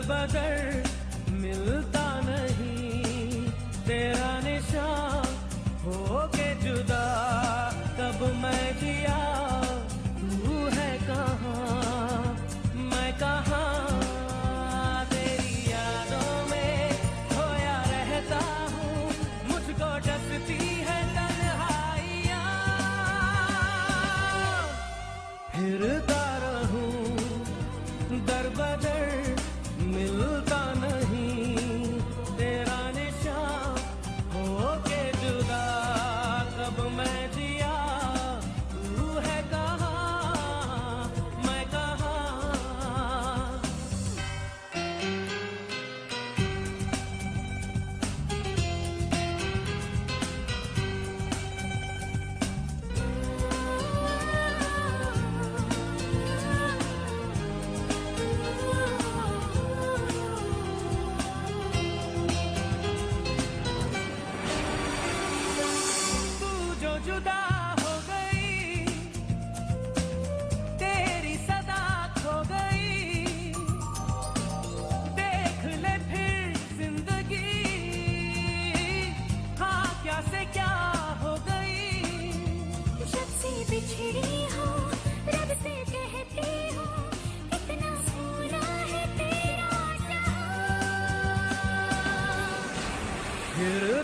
बदर मिलता नहीं, तेरा निशान हो के जुदा कब मैं जिया, तू है कहाँ मैं कहाँ, तेरी यादों में खोया रहता हूँ, मुझको डसती है तन्हाइयाँ, फिरता रहूं दर बदर मिलता नहीं, तेरा निशान हो के जुदा कब मैं जिया, तू है कहाँ मैं कहाँ। जुदा हो गई तेरी सदा खो गई, देख ले फिर जिंदगी हाँ क्या से क्या हो गई, जब से बिछड़ी हो रब से कहती हो कितना सोना है तेरा जहां। फिर